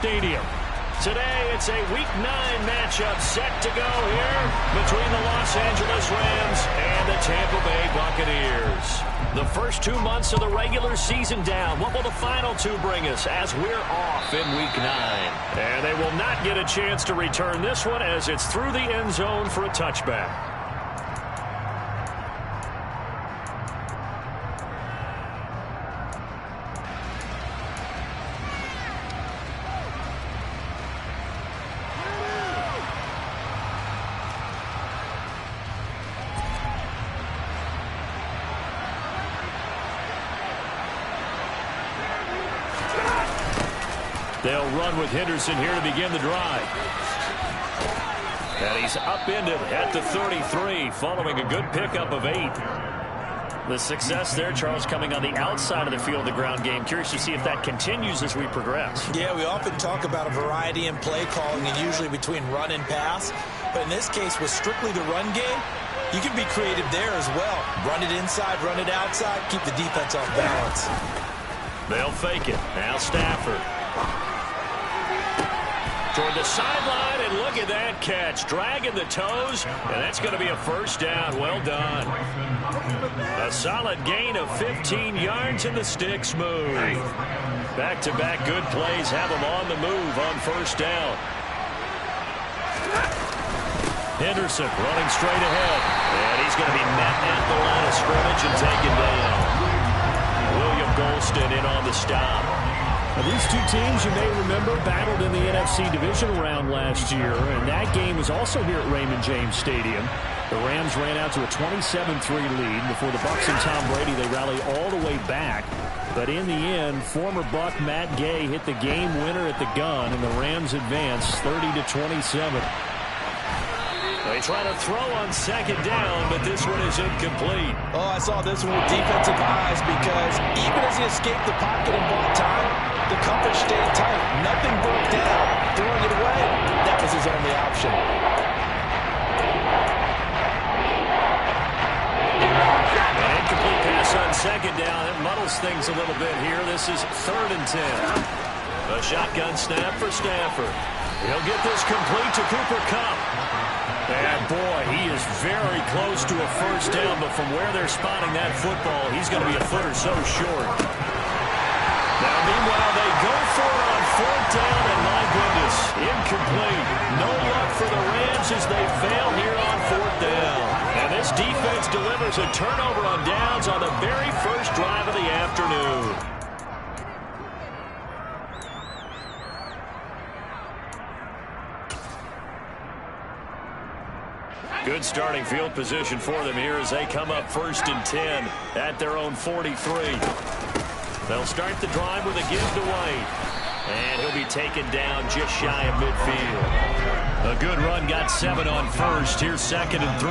Stadium. Today, it's a Week 9 matchup set to go here between the Los Angeles Rams and the Tampa Bay Buccaneers. The first 2 months of the regular season down. What will the final two bring us as we're off in Week 9? And they will not get a chance to return this one as it's through the end zone for a touchback. They'll run with Henderson here to begin the drive. And he's upended at the 33 following a good pickup of 8. The success there, Charles, coming on the outside of the field of the ground game. Curious to see if that continues as we progress. Yeah, we often talk about a variety in play calling and usually between run and pass. But in this case, with strictly the run game, you can be creative there as well. Run it inside, run it outside, keep the defense off balance. They'll fake it. Now Stafford. Toward the sideline, and look at that catch. Dragging the toes, and that's going to be a first down. Well done. A solid gain of 15 yards, and the sticks move. Back-to-back good plays have them on the move on first down. Henderson running straight ahead, and he's going to be met at the line of scrimmage and taken down. William Golston in on the stop. Now, these two teams, you may remember, battled in the NFC divisional round last year, and that game was also here at Raymond James Stadium. The Rams ran out to a 27-3 lead. Before the Bucs and Tom Brady, they rally all the way back. But in the end, former Buck Matt Gay hit the game winner at the gun, and the Rams advanced 30-27. They try to throw on second down, but this one is incomplete. Oh, I saw this one with defensive eyes because even as he escaped the pocket and bought time, the coverage stayed tight. Nothing broke down. Throwing it away, that was his only option. An incomplete pass on second down. It muddles things a little bit here. This is 3rd and 10. A shotgun snap for Stafford. He'll get this complete to Cooper Kupp. And, boy, he is very close to a first down, but from where they're spotting that football, he's going to be a foot or so short. Now, meanwhile, they go for it on 4th down, and my goodness, incomplete. No luck for the Rams as they fail here on 4th down. And this defense delivers a turnover on downs on the very first drive of the afternoon. Good starting field position for them here as they come up 1st and 10 at their own 43. They'll start the drive with a give to White. And he'll be taken down just shy of midfield. A good run got 7 on first. Here's 2nd and 3.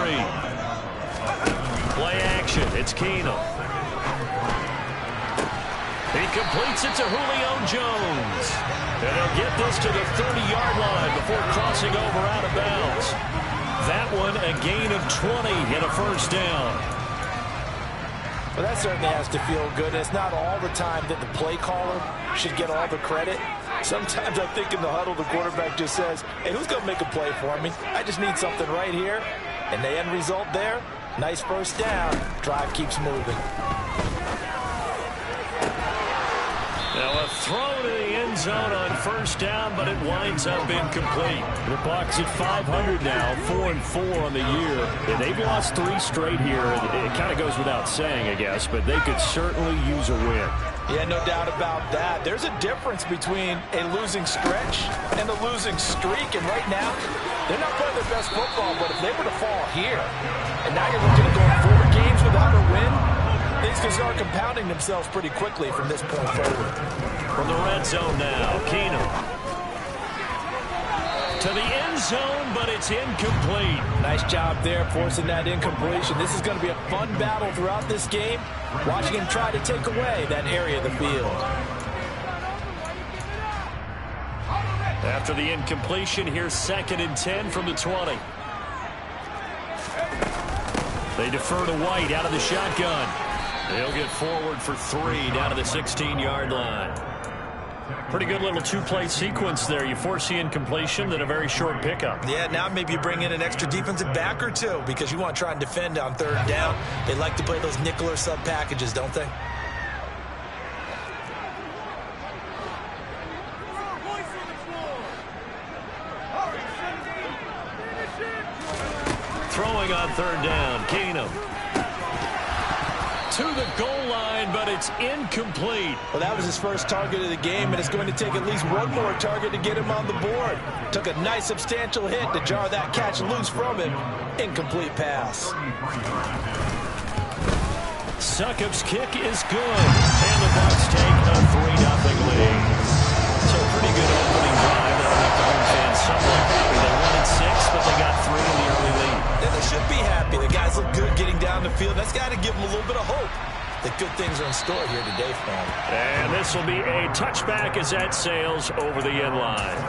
Play action. It's Keenum. He completes it to Julio Jones. And he'll get this to the 30-yard line before crossing over out of bounds. That one a gain of 20 and a first down. Well, that certainly has to feel good. It's not all the time that the play caller should get all the credit. Sometimes I think in the huddle the quarterback just says, hey, who's going to make a play for me? I just need something right here. And the end result there, nice first down. Drive keeps moving. Now a throw to the end zone on first down, but it winds up incomplete. The Bucs at 500 now, 4-4 on the year. And they've lost 3 straight here. It kind of goes without saying, I guess, but they could certainly use a win. Yeah, no doubt about that. There's a difference between a losing stretch and a losing streak. And right now, they're not playing their best football, but if they were to fall here, and now you're looking at going 4 games without a win, things can start compounding themselves pretty quickly from this point forward. From the red zone now, Keenum. To the end zone, but it's incomplete. Nice job there forcing that incompletion. This is going to be a fun battle throughout this game, watching him try to take away that area of the field. After the incompletion, here's 2nd and 10 from the 20. They defer to White out of the shotgun. He'll get forward for 3 down to the 16-yard line. Pretty good little two-play sequence there. You force the incompletion, then a very short pickup. Yeah, now maybe you bring in an extra defensive back or two because you want to try and defend on third down. They like to play those nickel or sub packages, don't they? Throwing on third down, Keenum. To the goal line, but it's incomplete. Well, that was his first target of the game, and it's going to take at least one more target to get him on the board. Took a nice substantial hit to jar that catch loose from him. Incomplete pass. Succop's kick is good, and the Bucs take a 3-0 lead. So a pretty good opening drive. That'll make the home fans somewhat happy. They won in 6, but they got 3 in the early lead. Yeah, they should be happy. The guys look good getting down the field. That's got to give them a little bit of hope that good things are in store here today for them. And this will be a touchback as that sails over the end line.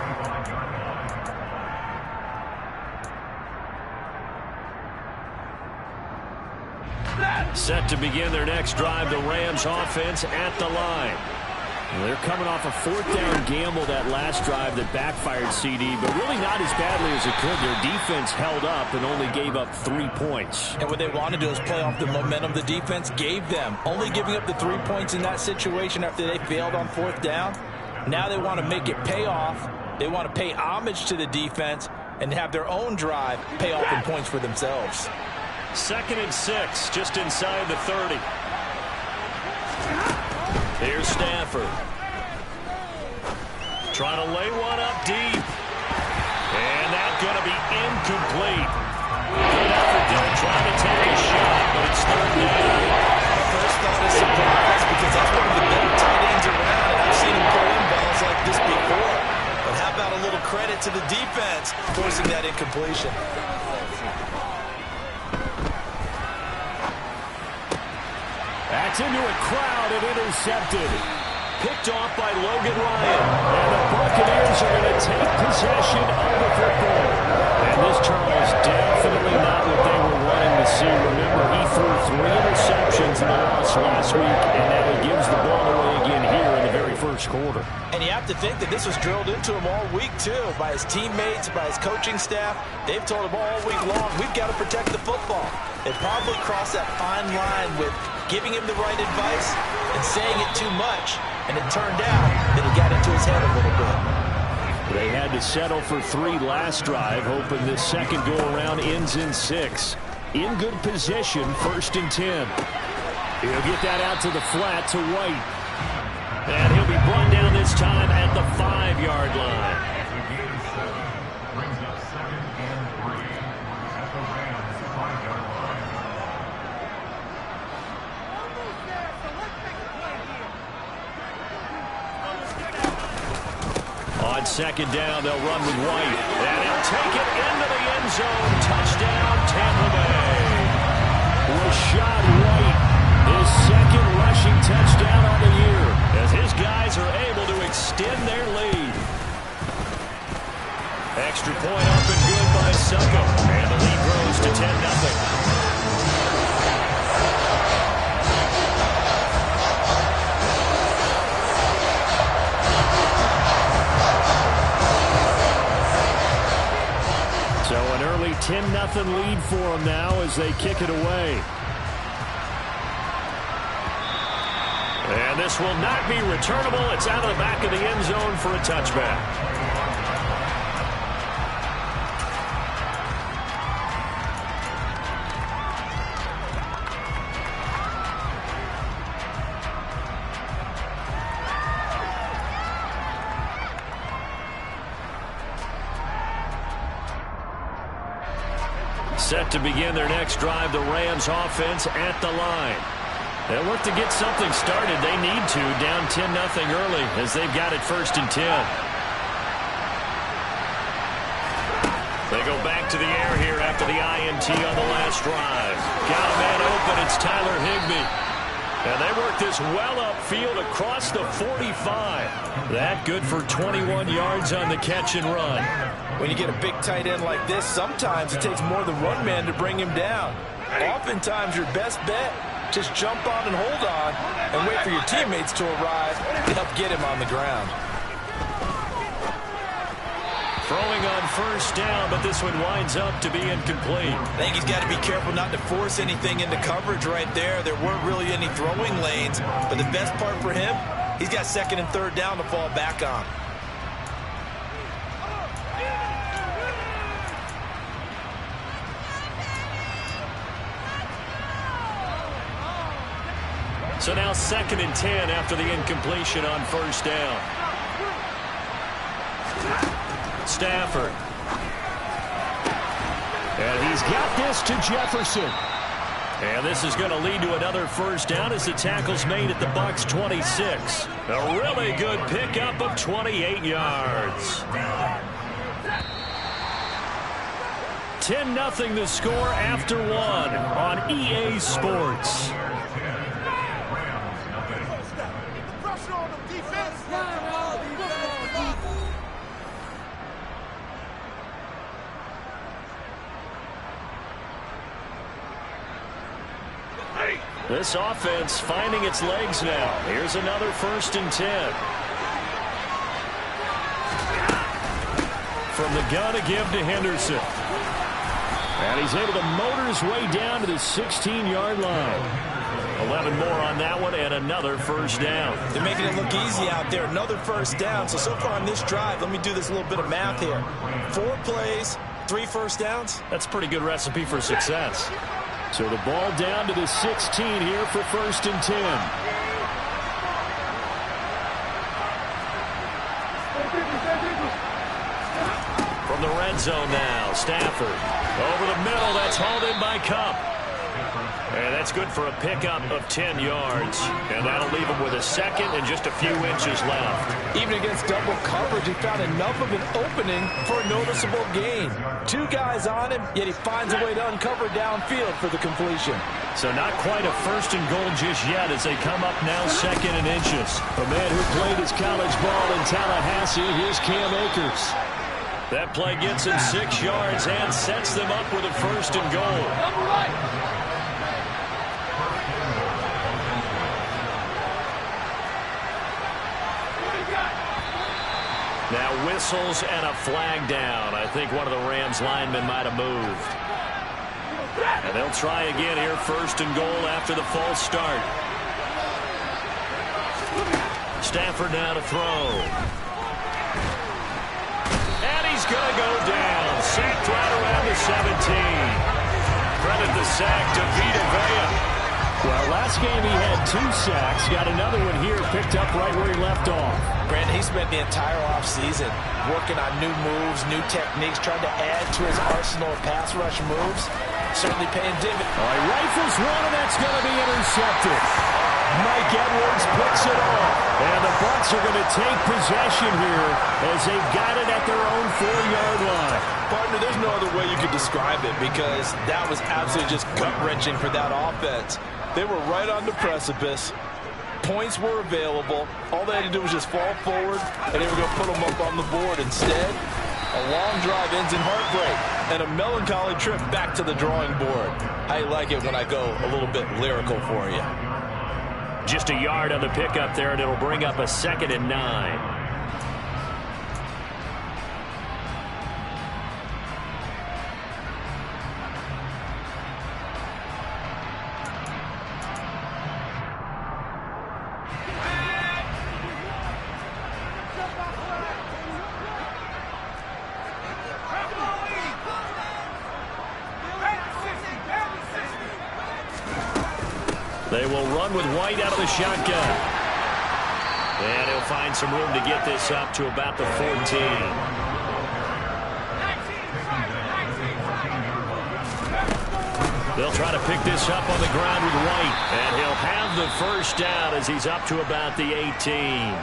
Set to begin their next drive, the Rams offense at the line. They're coming off a fourth-down gamble that last drive that backfired CD, but really not as badly as it could. Their defense held up and only gave up 3 points. And what they want to do is play off the momentum the defense gave them. Only giving up the 3 points in that situation after they failed on fourth down. Now they want to make it pay off. They want to pay homage to the defense and have their own drive pay off in points for themselves. 2nd and 6, just inside the 30. Here's Stafford. Trying to lay one up deep. And that's going to be incomplete. Good effort there, trying to take a shot, but it's third down. My first thought is surprise because that's one of the better tight ends around, and I've seen him pull in balls like this before. But how about a little credit to the defense forcing that incompletion? That's into a crowd and intercepted. Picked off by Logan Ryan. And the Buccaneers are going to take possession of the football. And this, Charles, definitely not what they were wanting to see. Remember, he threw 3 interceptions in the loss last week, and now he gives the ball away again here in the very first quarter. And you have to think that this was drilled into him all week, too, by his teammates, by his coaching staff. They've told him all week long, we've got to protect the football. They probably crossed that fine line with giving him the right advice and saying it too much. And it turned out that he got into his head a little bit. They had to settle for 3 last drive, hoping this second go-around ends in 6. In good position, 1st and 10. He'll get that out to the flat to White. And he'll be brought down this time at the 5-yard line. On 2nd down, they'll run with White. And he'll take it into the end zone. Touchdown, Tampa Bay. Rashad White, his 2nd rushing touchdown on the year, as his guys are able to extend their lead. Extra point up and good by Succop. And the lead grows to 10-0. So an early 10-0 lead for them now as they kick it away. And this will not be returnable. It's out of the back of the end zone for a touchback. Set to begin their next drive, the Rams offense at the line. They'll look to get something started. They need to, down 10-0 early as they've got it 1st and 10. They go back to the air here after the INT on the last drive. Got a man open, it's Tyler Higbee. And they work this well upfield across the 45. That good for 21 yards on the catch and run. When you get a big tight end like this, sometimes it takes more than one man to bring him down. Oftentimes, your best bet, just jump on and hold on and wait for your teammates to arrive to help get him on the ground. Throwing on first down, but this one winds up to be incomplete. I think he's got to be careful not to force anything into coverage right there. There weren't really any throwing lanes, but the best part for him, he's got second and third down to fall back on. So now 2nd and 10 after the incompletion on first down. Stafford. And he's got this to Jefferson. And this is going to lead to another first down as the tackle's made at the Bucs 26. A really good pickup of 28 yards. 10-0 the score after one on EA Sports. This offense finding its legs now. Here's another 1st and 10. From the gun to give to Henderson. And he's able to motor his way down to the 16-yard line. 11 more on that one and another first down. They're making it look easy out there. Another first down. So far on this drive, let me do this little bit of math here. 4 plays, 3 first downs. That's a pretty good recipe for success. So the ball down to the 16 here for 1st and 10. From the red zone now, Stafford. Over the middle, that's hauled in by Cup. And that's good for a pickup of 10 yards. And that'll leave him with a second and just a few inches left. Even against double coverage, he found enough of an opening for a noticeable gain. 2 guys on him, yet he finds a way to uncover downfield for the completion. So not quite a 1st and goal just yet as they come up now 2nd and inches. A man who played his college ball in Tallahassee, here's Cam Akers. That play gets him 6 yards and sets them up with a 1st and goal. Now whistles and a flag down. I think one of the Rams linemen might have moved. And they'll try again here, 1st and goal after the false start. Stafford now to throw. And he's going to go down. Sacked right around the 17. Credit the sack to Vita Vea. Well, last game he had 2 sacks. Got another one here picked up right where he left off. Brandon, he spent the entire offseason working on new moves, new techniques, trying to add to his arsenal of pass rush moves. Certainly paying dividends. All right, rifles one, and that's going to be intercepted. Mike Edwards picks it off. And the Bucs are going to take possession here as they've got it at their own 4-yard line. Partner, there's no other way you could describe it because that was absolutely just gut-wrenching for that offense. They were right on the precipice. Points were available. All they had to do was just fall forward, and they were going to put them up on the board. Instead, a long drive ends in heartbreak and a melancholy trip back to the drawing board. I like it when I go a little bit lyrical for you. Just a yard on the pickup there, and it'll bring up a 2nd and 9. They will run with White out of the shotgun. And he'll find some room to get this up to about the 14. They'll try to pick this up on the ground with White. And he'll have the first down as he's up to about the 18.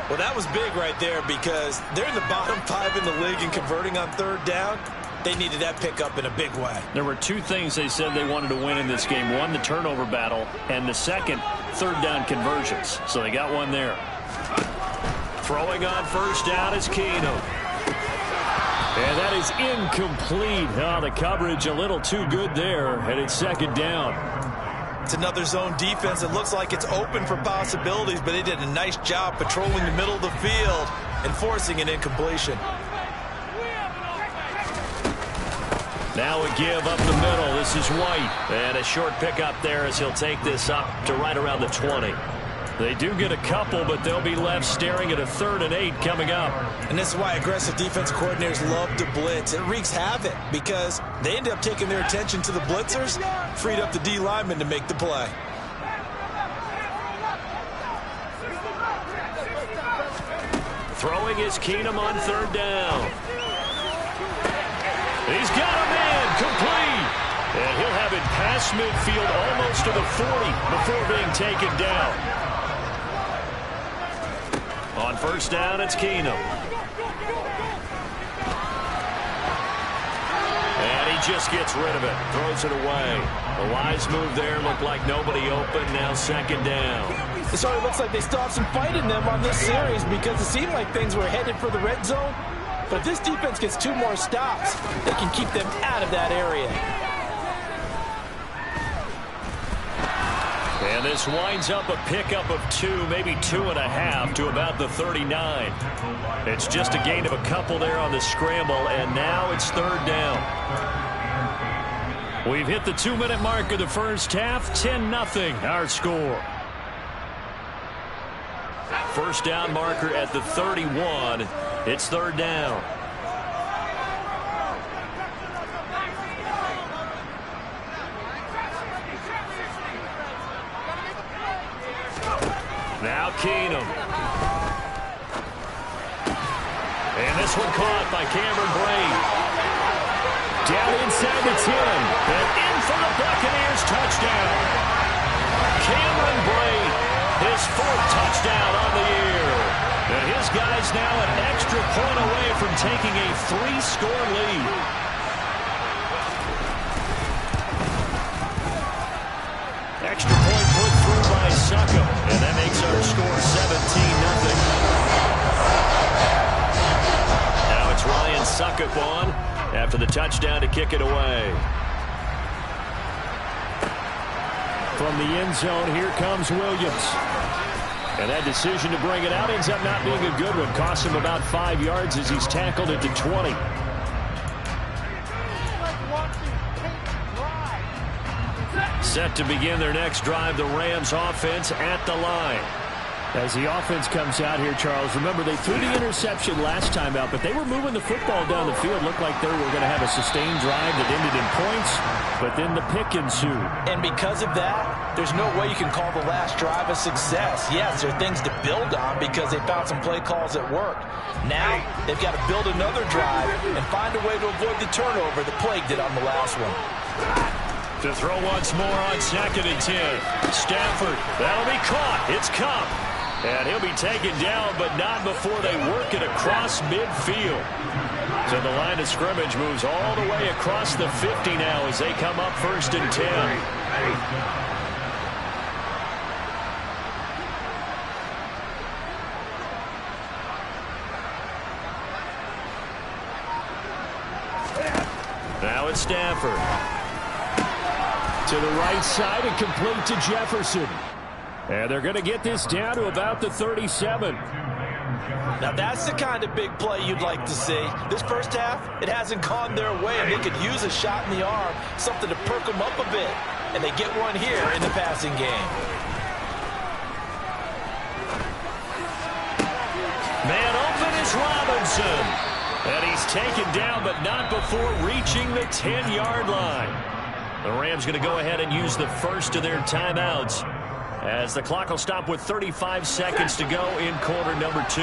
Well, that was big right there because they're in the bottom 5 in the league in converting on 3rd down. They needed that pickup in a big way. There were 2 things they said they wanted to win in this game. One, the turnover battle, and the second, 3rd down conversions. So they got one there. Throwing on first down is Keenum. And that is incomplete. Oh, the coverage a little too good there, and it's 2nd down. It's another zone defense. It looks like it's open for possibilities, but they did a nice job patrolling the middle of the field and forcing an incompletion. Now a give up the middle. This is White. And a short pickup there as he'll take this up to right around the 20. They do get a couple, but they'll be left staring at a 3rd and 8 coming up. And this is why aggressive defense coordinators love to blitz. It wreaks havoc because they end up taking their attention to the blitzers, freed up the D lineman to make the play. Throwing is Keenum on 3rd down. He's got a man complete. And he'll have it past midfield almost to the 40 before being taken down. On 1st down, it's Keenum. And he just gets rid of it. Throws it away. The wise move there. Looked like nobody open. Now 2nd down. It sort of looks like they still have some fight in them on this series because it seemed like things were headed for the red zone. But if this defense gets 2 more stops, they can keep them out of that area. And this winds up a pickup of 2, maybe 2.5 to about the 39. It's just a gain of a couple there on the scramble, and now it's 3rd down. We've hit the 2-minute mark of the first half. 10-0 our score. 1st down marker at the 31. It's 3rd down. Now Keenum. And this one caught by Cameron Brate. Down inside the 10. And in for the Buccaneers touchdown. Cameron Brate, his 4th touchdown on the year. And his guy's now an extra point away from taking a 3-score lead. Extra point put through by Succop, and that makes our score 17-0. Now it's Ryan Succop on after the touchdown to kick it away. From the end zone, here comes Williams. And that decision to bring it out ends up not being a good one. Costs him about 5 yards as he's tackled at the 20. Set to begin their next drive, the Rams offense at the line. As the offense comes out here, Charles, remember they threw the interception last time out, but they were moving the football down the field. Looked like they were going to have a sustained drive that ended in points, but then the pick ensued. And because of that, there's no way you can call the last drive a success. Yes, there are things to build on because they found some play calls that worked. Now, they've got to build another drive and find a way to avoid the turnover that plagued it on the last one. To throw once more on 2nd and 10. Stafford, that'll be caught. It's Kupp. And he'll be taken down, but not before they work it across midfield. So the line of scrimmage moves all the way across the 50 now as they come up 1st and 10. Now it's Stafford. To the right side and complete to Jefferson. And they're going to get this down to about the 37. Now that's the kind of big play you'd like to see. This first half, it hasn't gone their way, and they could use a shot in the arm, something to perk them up a bit. And they get one here in the passing game. Man open is Robinson. And he's taken down, but not before reaching the 10-yard line. The Rams going to go ahead and use the first of their timeouts, as the clock will stop with 35 seconds to go in quarter number 2.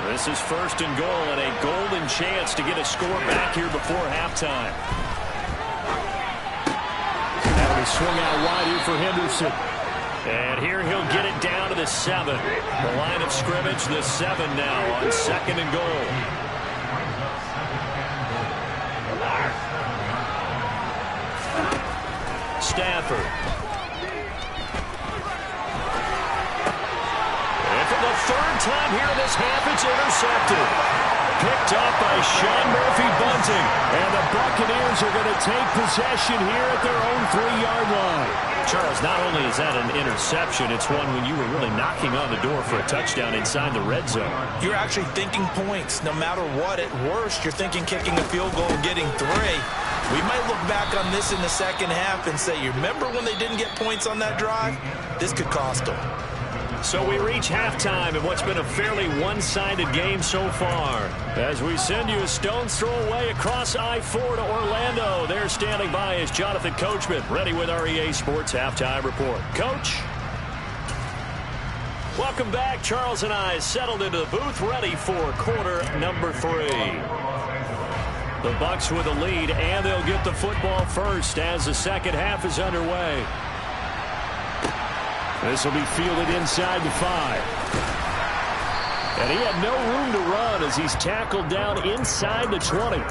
This is 1st and goal and a golden chance to get a score back here before halftime. That'll be swung out wide here for Henderson. And here he'll get it down to the 7. The line of scrimmage, the 7 now on 2nd and goal. Stafford. The 3rd time here in this half, it's intercepted. Picked up by Sean Murphy-Bunting. And the Buccaneers are going to take possession here at their own 3-yard line. Charles, not only is that an interception, it's one when you were really knocking on the door for a touchdown inside the red zone. You're actually thinking points. No matter what, at worst, you're thinking kicking a field goal and getting 3. We might look back on this in the second half and say, you remember when they didn't get points on that drive? This could cost them. So we reach halftime in what's been a fairly one-sided game so far. As we send you a stone's throw away across I-4 to Orlando. There standing by is Jonathan Coachman, ready with our EA Sports Halftime Report. Coach? Welcome back. Charles and I settled into the booth, ready for quarter number 3. The Bucs with a lead, and they'll get the football first as the second half is underway. This will be fielded inside the 5. And he had no room to run as he's tackled down inside the 20.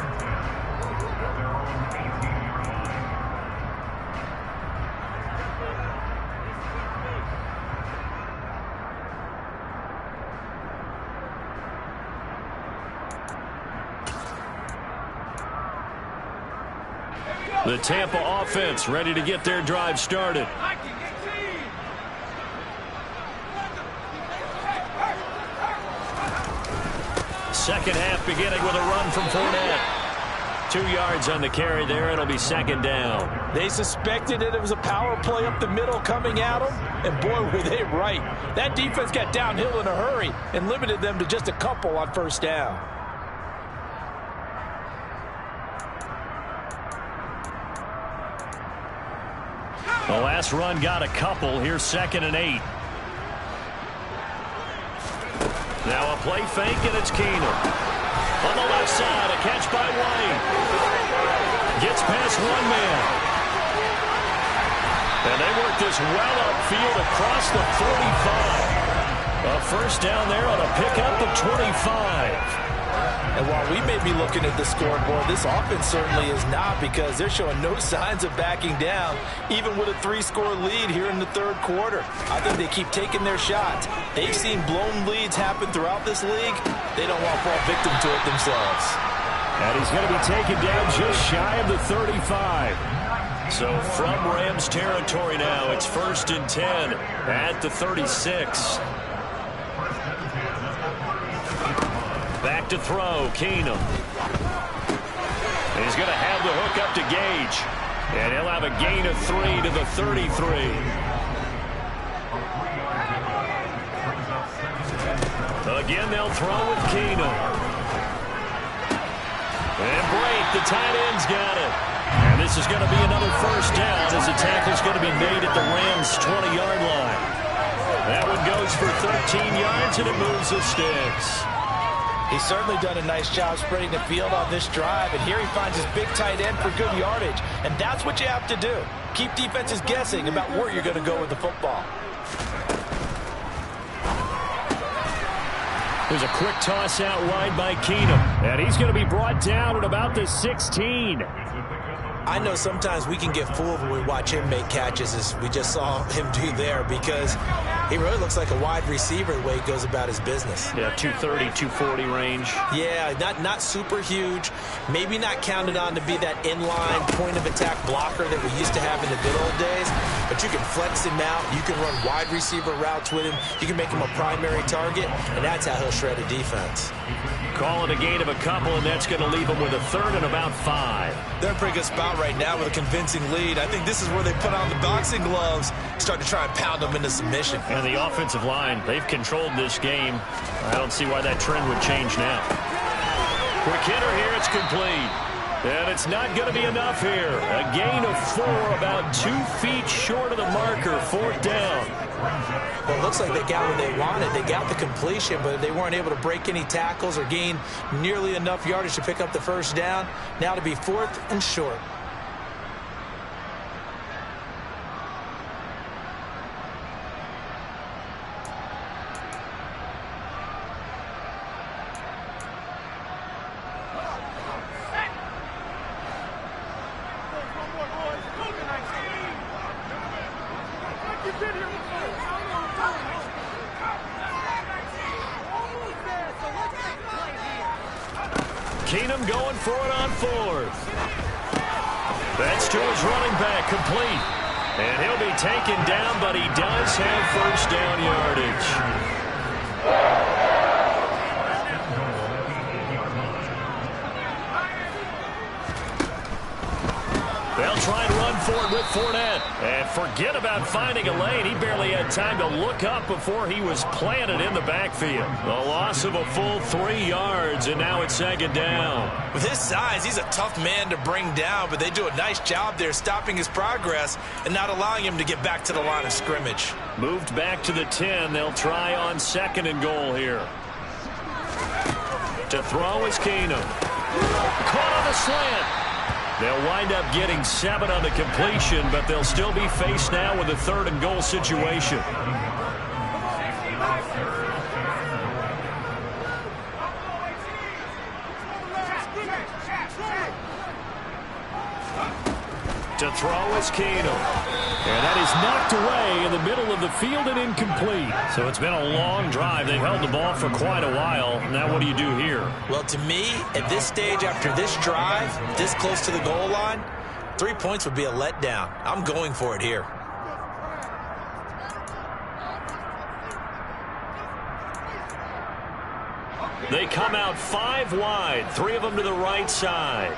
The Tampa offense ready to get their drive started. Second half beginning with a run from Fournette. 2 yards on the carry there. It'll be second down. They suspected that it was a power play up the middle coming at them, and boy, were they right. That defense got downhill in a hurry and limited them to just a couple on first down. The last run got a couple. Here's 2nd and 8. Now a play fake, and it's Keenum. On the left side, a catch by White. Gets past one man. And they work this well upfield across the 45. A first down there on a pickup of 25. And while we may be looking at the scoreboard, this offense certainly is not, because they're showing no signs of backing down, even with a 3-score lead here in the third quarter. I think they keep taking their shots. They've seen blown leads happen throughout this league. They don't want to fall victim to it themselves. And he's going to be taken down just shy of the 35. So from Rams territory now, it's 1st and 10 at the 36. Back to throw, Keenum. He's going to have the hook up to Gage. And he'll have a gain of 3 to the 33. Again, they'll throw with Keenum. And Brake, the tight end's got it. And this is going to be another first down as the tackle's going to be made at the Rams' 20-yard line. That one goes for 13 yards, and it moves the sticks. He's certainly done a nice job spreading the field on this drive, and here he finds his big tight end for good yardage, and that's what you have to do. Keep defenses guessing about where you're going to go with the football. There's a quick toss out wide by Keenum, and he's going to be brought down at about the 16. I know sometimes we can get fooled when we watch him make catches, as we just saw him do there, because he really looks like a wide receiver the way he goes about his business. Yeah, 230, 240 range. Yeah, not super huge. Maybe not counted on to be that inline point-of-attack blocker that we used to have in the good old days, but you can flex him out. You can run wide receiver routes with him. You can make him a primary target, and that's how he'll shred a defense. Call it a gain of a couple, and that's going to leave him with a 3rd and about 5. They're in a pretty good spot right now with a convincing lead. I think this is where they put on the boxing gloves, start to try and pound them into submission. And the offensive line, they've controlled this game. I don't see why that trend would change now. Quick hitter here, it's complete. And it's not going to be enough here. A gain of 4, about 2 feet short of the marker, 4th down. Well, it looks like they got what they wanted. They got the completion, but they weren't able to break any tackles or gain nearly enough yardage to pick up the first down. Now to be 4th and short. Keenum going for it on 4th. That's to his running back, complete. And he'll be taken down, but he does have first down yardage. They'll try and run for it with Fournette. And forget about finding a lane. He barely had time to look up before he was planted in the backfield. A loss of a full 3 yards, and now it's second down. With his size, he's a tough man to bring down, but they do a nice job there stopping his progress and not allowing him to get back to the line of scrimmage. Moved back to the 10. They'll try on 2nd and goal here. To throw is Keenum. Caught on the slant. They'll wind up getting 7 on the completion, but they'll still be faced now with a 3rd and goal situation. To throw is Keenum. And that is knocked away in the middle of the field and incomplete. So it's been a long drive. They've held the ball for quite a while. Now what do you do here? Well, to me, at this stage, after this drive, this close to the goal line, 3 points would be a letdown. I'm going for it here. They come out 5 wide, 3 of them to the right side.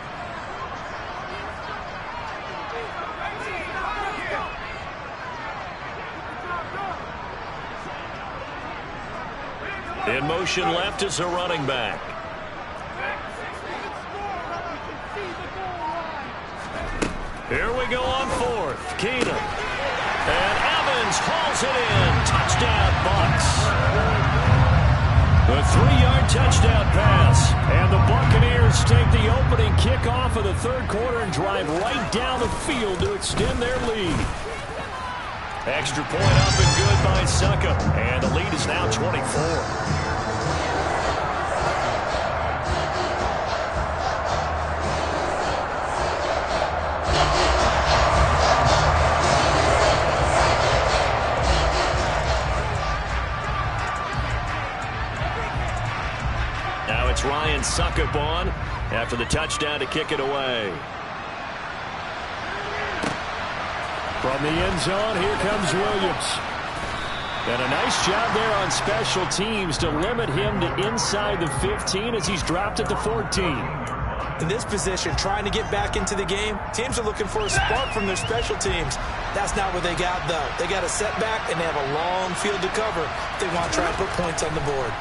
In motion left is a running back. Here we go on 4th. Keenum. And Evans hauls it in. Touchdown, Bucs. A 3-yard touchdown pass. And the Buccaneers take the opening kickoff of the 3rd quarter and drive right down the field to extend their lead. Extra point up and good by Suckup. And the lead is now 24. Now it's Ryan Suckup on after the touchdown to kick it away. From the end zone, here comes Williams. And a nice job there on special teams to limit him to inside the 15 as he's dropped at the 14. In this position, trying to get back into the game, teams are looking for a spark from their special teams. That's not what they got, though. They got a setback, and they have a long field to cover if they want to try and put points on the board.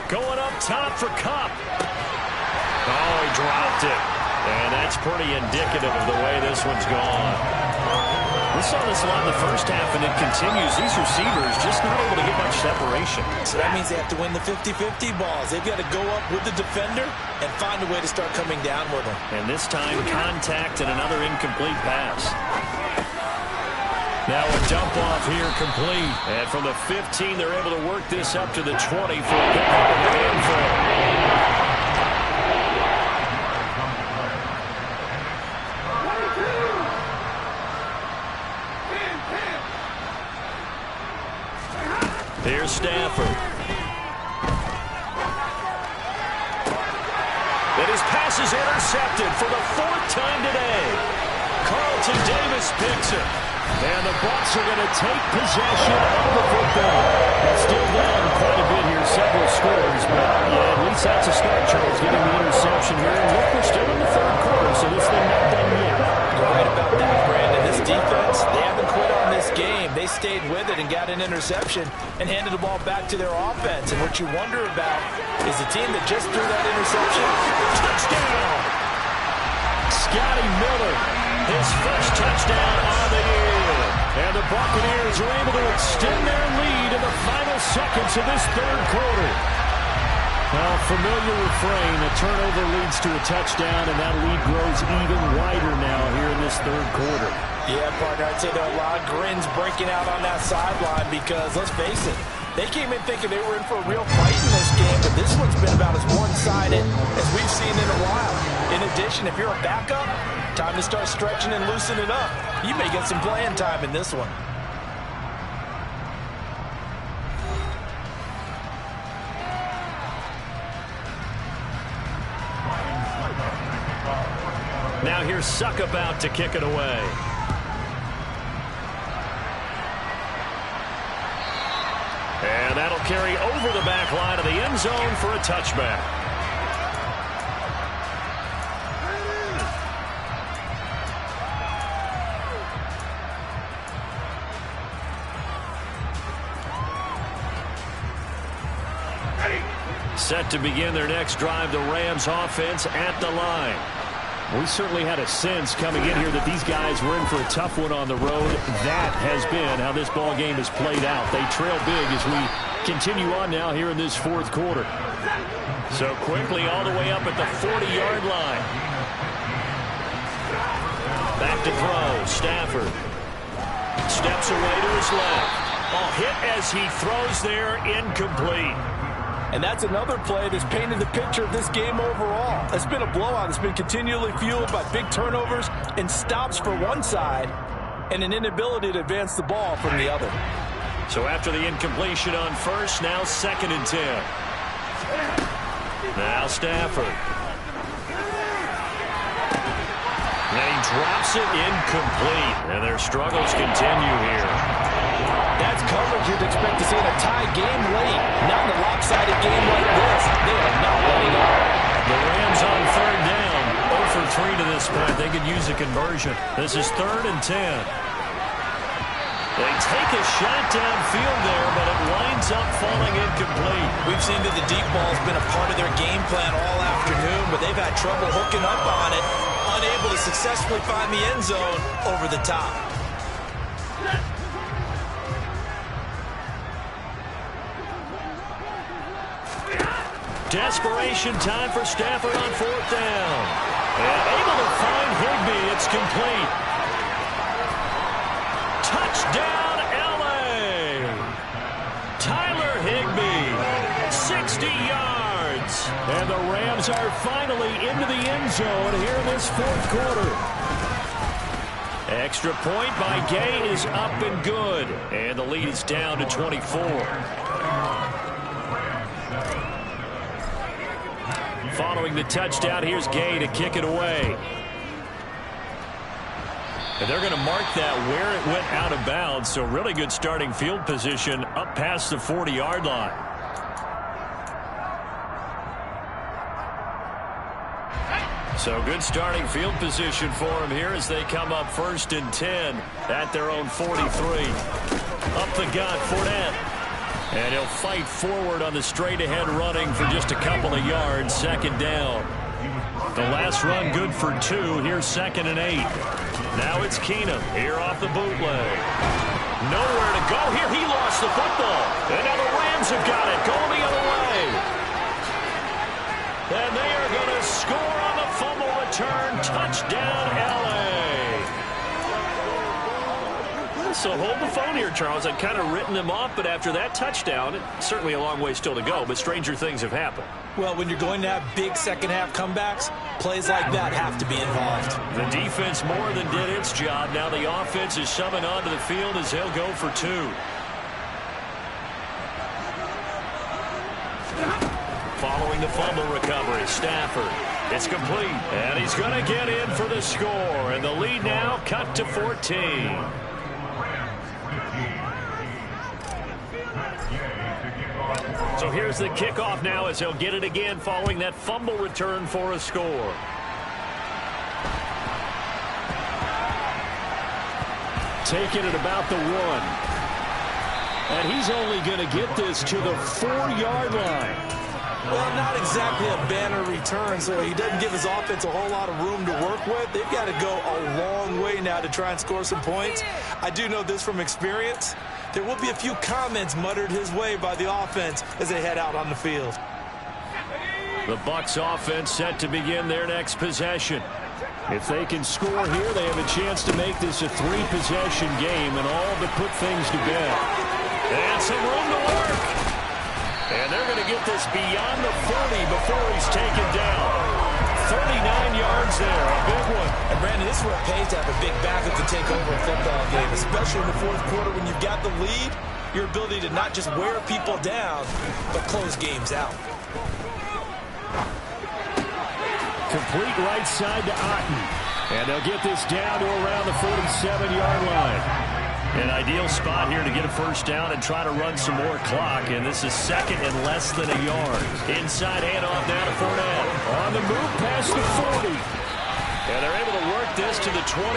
Going up top for Kupp. Oh, he dropped it. And that's pretty indicative of the way this one's gone. We saw this a lot in the first half, and it continues. These receivers just not able to get much separation. So that means they have to win the 50-50 balls. They've got to go up with the defender and find a way to start coming down with them. And this time, contact and another incomplete pass. Now a dump off here complete. And from the 15, they're able to work this up to the 20 for a pickup of the handful. Here's Stafford. And his pass is intercepted for the 4th time today. Carlton Davis picks it. And the Bucs are going to take possession of the football. They're still down quite a bit here, several scores, but yeah, at least that's a start, Charles, getting the interception here. And look, we're still in the 3rd quarter, so this thing not done yet. You're right about that, Brandon. This defense, they haven't quit on this game. They stayed with it and got an interception and handed the ball back to their offense. And what you wonder about is the team that just threw that interception, touchdown! Scotty Miller, his first touchdown on the year. And the Buccaneers are able to extend their lead in the final seconds of this 3rd quarter. Well, familiar refrain, a turnover leads to a touchdown, and that lead grows even wider now here in this 3rd quarter. Yeah, partner, I'd say there are a lot of grins breaking out on that sideline because, let's face it, they came in thinking they were in for a real fight in this game, but this one's been about as one-sided as we've seen in a while. In addition, if you're a backup, time to start stretching and loosening up. You may get some playing time in this one. Now here's Suckup out to kick it away. And that'll carry over the back line of the end zone for a touchback. Set to begin their next drive, the Rams offense at the line. We certainly had a sense coming in here that these guys were in for a tough one on the road. That has been how this ball game has played out. They trail big as we continue on now here in this fourth quarter. So quickly all the way up at the 40-yard line. Back to throw. Stafford steps away to his left. Oh, hit as he throws there, incomplete. And that's another play that's painted the picture of this game overall. It's been a blowout. It's been continually fueled by big turnovers and stops for one side and an inability to advance the ball from the other. So after the incompletion on first, now 2nd and 10. Now Stafford. And he drops it incomplete. And their struggles continue here. That's coverage you'd expect to see in a tie game late. Not in a lopsided game like this. They are not letting up. The Rams on 3rd down. 0 for 3 to this point. They could use a conversion. This is 3rd and 10. They take a shot downfield there, but it winds up falling incomplete. We've seen that the deep ball has been a part of their game plan all afternoon, but they've had trouble hooking up on it, unable to successfully find the end zone over the top. Desperation time for Stafford on 4th down. And able to find Higbee. It's complete. Touchdown, L.A. Tyler Higbee, 60 yards. And the Rams are finally into the end zone here in this fourth quarter. Extra point by Gay is up and good. And the lead is down to 24. Following the touchdown, here's Gay to kick it away. And they're going to mark that where it went out of bounds. So really good starting field position up past the 40-yard line. So good starting field position for him here as they come up 1st and 10 at their own 43. Up the gut, Fournette. And he'll fight forward on the straight-ahead running for just a couple of yards. 2nd down. The last run good for 2. Here's 2nd and 8. Now it's Keenum here off the bootleg. Nowhere to go here. He lost the football. And now the Rams have got it. Going the other way. And they are going to score on the fumble return. Touchdown, L.A. So hold the phone here, Charles. I'd kind of written them off, but after that touchdown, it's certainly a long way still to go, but stranger things have happened. Well, when you're going to have big second-half comebacks, plays like that have to be involved. The defense more than did its job. Now the offense is shoving onto the field as they'll go for 2. Following the fumble recovery, Stafford. It's complete, and he's going to get in for the score, and the lead now cut to 14. So here's the kickoff now as he'll get it again following that fumble return for a score. Taking it about the 1. And he's only going to get this to the 4-yard line. Well, not exactly a banner return, so he doesn't give his offense a whole lot of room to work with. They've got to go a long way now to try and score some points. I do know this from experience. There will be a few comments muttered his way by the offense as they head out on the field. The Bucs offense set to begin their next possession. If they can score here, they have a chance to make this a 3-possession game and all to put things to bed. And some room to work. And they're going to get this beyond the 40 before he's taken down. 39 yards there, a big one. And Brandon, this is where it pays to have a big backup to take over a football game, especially in the fourth quarter when you've got the lead. Your ability to not just wear people down, but close games out. Complete right side to Otten. And they'll get this down to around the 47-yard line. An ideal spot here to get a first down and try to run some more clock. And this is 2nd and less than a yard. Inside handoff now to Fournette. On the move past the 40. And they're able to work this to the 25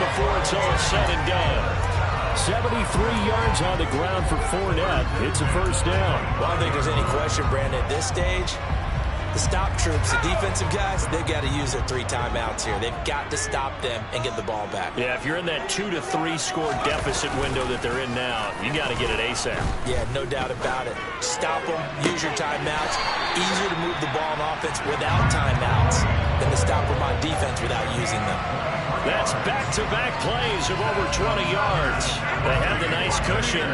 before it's all said and done. 73 yards on the ground for Fournette. It's a first down. Well, I don't think there's any question, Brandon, at this stage, the stop troops, the defensive guys, they've got to use their 3 timeouts here. They've got to stop them and get the ball back. Yeah, if you're in that 2 to 3 score deficit window that they're in now, you got to get it ASAP. Yeah, no doubt about it. Stop them, use your timeouts. Easier to move the ball on offense without timeouts than to stop them on defense without using them. That's back-to-back plays of over 20 yards. They have the nice cushion.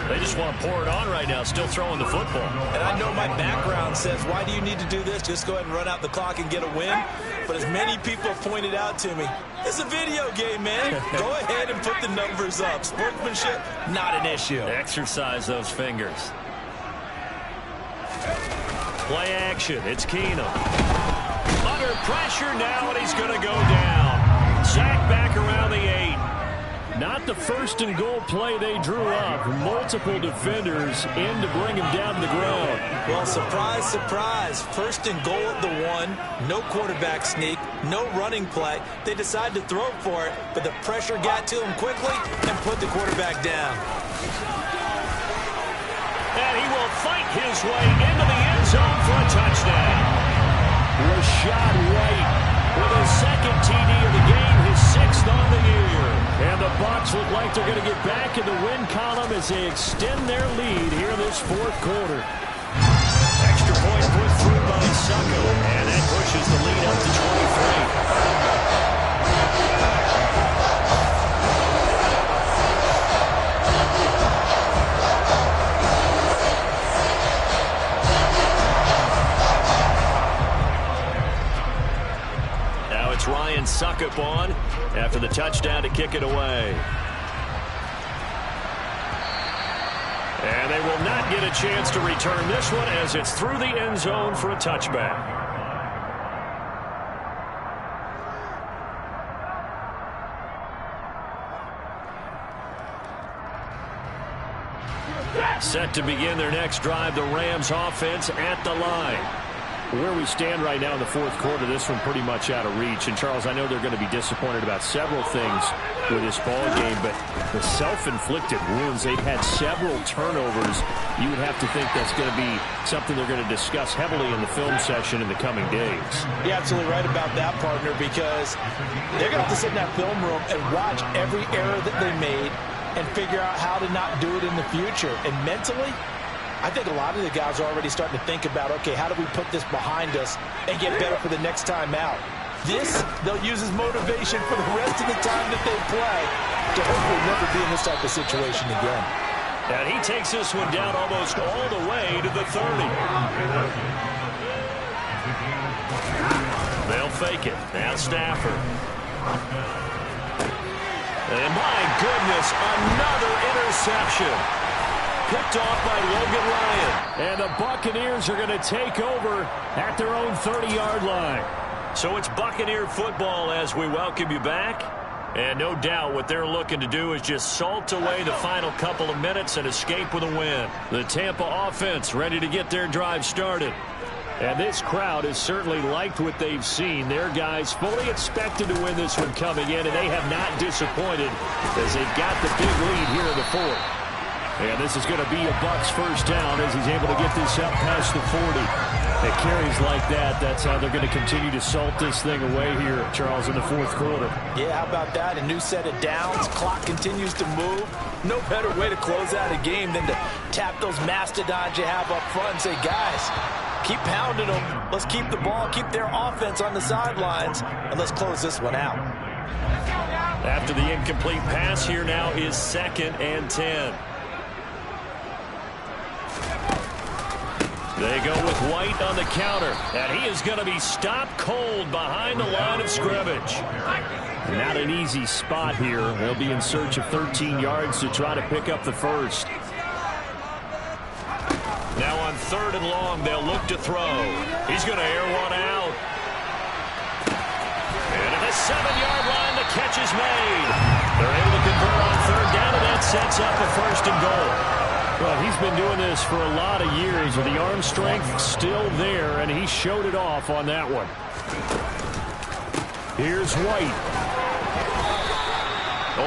They just want to pour it on right now, still throwing the football. And I know my background says, why do you need to do this? Just go ahead and run out the clock and get a win. But as many people have pointed out to me, it's a video game, man. Go ahead and put the numbers up. Sportsmanship, not an issue. Exercise those fingers. Play action. It's Keenum. Under pressure now, and he's going to go down. Sack back around the 8. Not the first and goal play they drew up. Multiple defenders in to bring him down to the ground. Well, surprise, surprise. First and goal at the 1. No quarterback sneak. No running play. They decide to throw for it, but the pressure got to him quickly and put the quarterback down. And he will fight his way into the end zone for a touchdown. Rashad White with his second TD of the game, his 6th on the year. And the Bucs look like they're going to get back in the win column as they extend their lead here this 4th quarter. Extra point put through by Succo, and that pushes the lead up to 23. Ryan Suckup on after the touchdown to kick it away. And they will not get a chance to return this one as it's through the end zone for a touchback. Set to begin their next drive, the Rams offense at the line. Where we stand right now in the 4th quarter, this one pretty much out of reach. And, Charles, I know they're going to be disappointed about several things with this ball game, but the self-inflicted wounds, they've had several turnovers. You would have to think that's going to be something they're going to discuss heavily in the film session in the coming days. You're absolutely right about that, partner, because they're going to have to sit in that film room and watch every error that they made and figure out how to not do it in the future. And mentally, I think a lot of the guys are already starting to think about, okay, how do we put this behind us and get better for the next time out? This, they'll use as motivation for the rest of the time that they play to hopefully never be in this type of situation again. And he takes this one down almost all the way to the 30. They'll fake it. Now Stafford. And my goodness, another interception. Picked off by Logan Ryan. And the Buccaneers are going to take over at their own 30-yard line. So it's Buccaneer football as we welcome you back. And no doubt what they're looking to do is just salt away the final couple of minutes and escape with a win. The Tampa offense ready to get their drive started. And this crowd has certainly liked what they've seen. Their guys fully expected to win this one coming in, and they have not disappointed as they've got the big lead here in the 4th. And this is going to be a Bucs first down as he's able to get this up past the 40. It carries like that. That's how they're going to continue to salt this thing away here, Charles, in the 4th quarter. Yeah, how about that? A new set of downs. Clock continues to move. No better way to close out a game than to tap those mastodons you have up front and say, guys, keep pounding them. Let's keep the ball, keep their offense on the sidelines, and let's close this one out. After the incomplete pass, here now is 2nd and 10. They go with White on the counter, and he is going to be stopped cold behind the line of scrimmage. Not an easy spot here. They'll be in search of 13 yards to try to pick up the first. Now on 3rd and long, they'll look to throw. He's going to air one out. And at the 7-yard line, the catch is made. They're able to convert on 3rd down, and that sets up a 1st and goal. Well, he's been doing this for a lot of years with the arm strength still there, and he showed it off on that one. Here's White.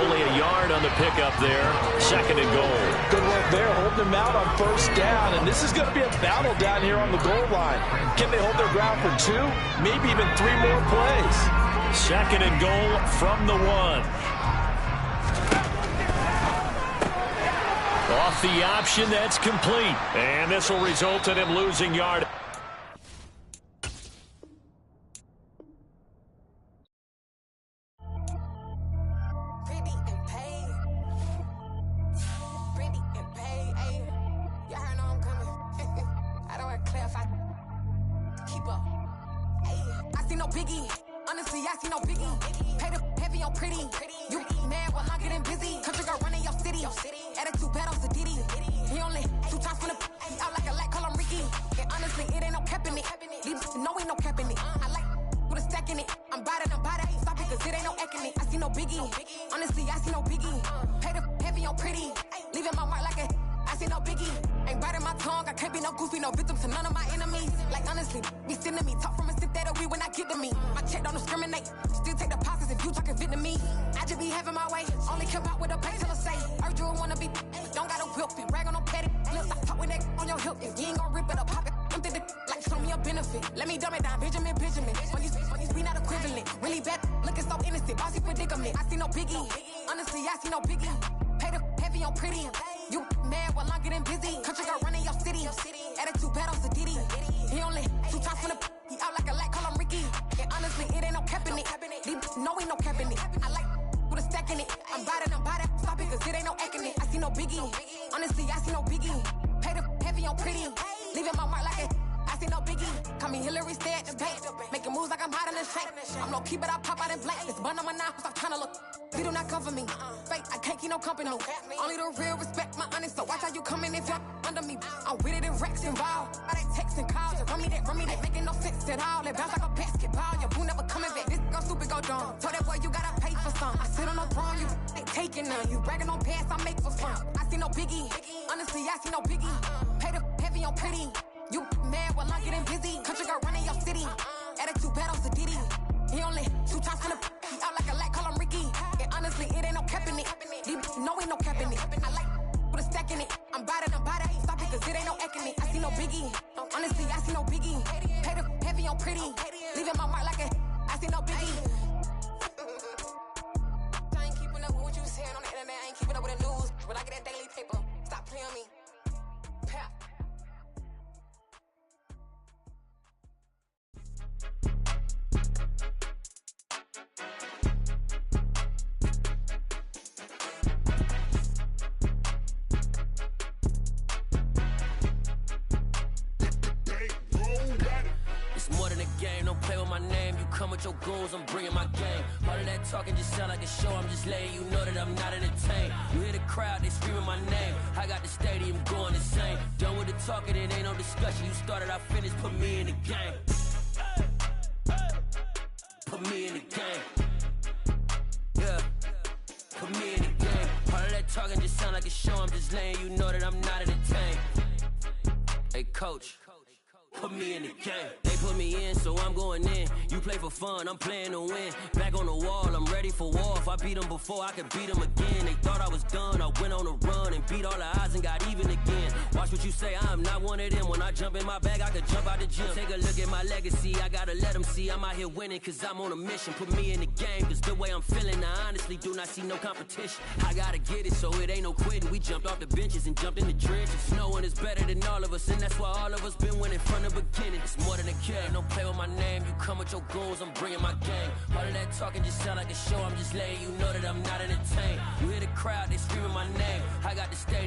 Only a yard on the pickup there. 2nd and goal. Good work there, holding them out on 1st down. And this is going to be a battle down here on the goal line. Can they hold their ground for 2? Maybe even 3 more plays. 2nd and goal from the 1. Off the option, that's complete. And this will result in him losing yard. Your goals, I'm bringing my game. All of that talking just sound like a show. I'm just letting you know that I'm not entertained. You hear the crowd, they screaming my name. I got the stadium going insane. Done with the talking, it ain't no discussion. You started, I finished, put me in the game. Put me in the game. Yeah, put me in the game. All of that talking just sound like a show. I'm just letting you know that I'm not entertained. Hey, coach. Put me in the game. They put me in, so I'm going in. You play for fun, I'm playing to win. Back on the wall, I'm ready for war. If I beat them before, I could beat them again. They thought I was done, I went on a run and beat all the odds and got even again. Watch what you say, I'm not one of them. When I jump in my bag, I could jump out the gym. Take a look at my legacy, I gotta let them see I'm out here winning, cause I'm on a mission. Put me in the game, cause the way I'm feeling, I honestly do not see no competition. I gotta get it, so it ain't no quitting. We jumped off the benches and jumped in the trenches. No one is better than all of us, and that's why all of us been winning from the beginning. It's more than a game, don't play with my name. You come with your goals, I'm bringing my game. All of that talking just sound like a show. I'm just letting you know that I'm not entertained. You hear the crowd, they screaming my name. I got the stadium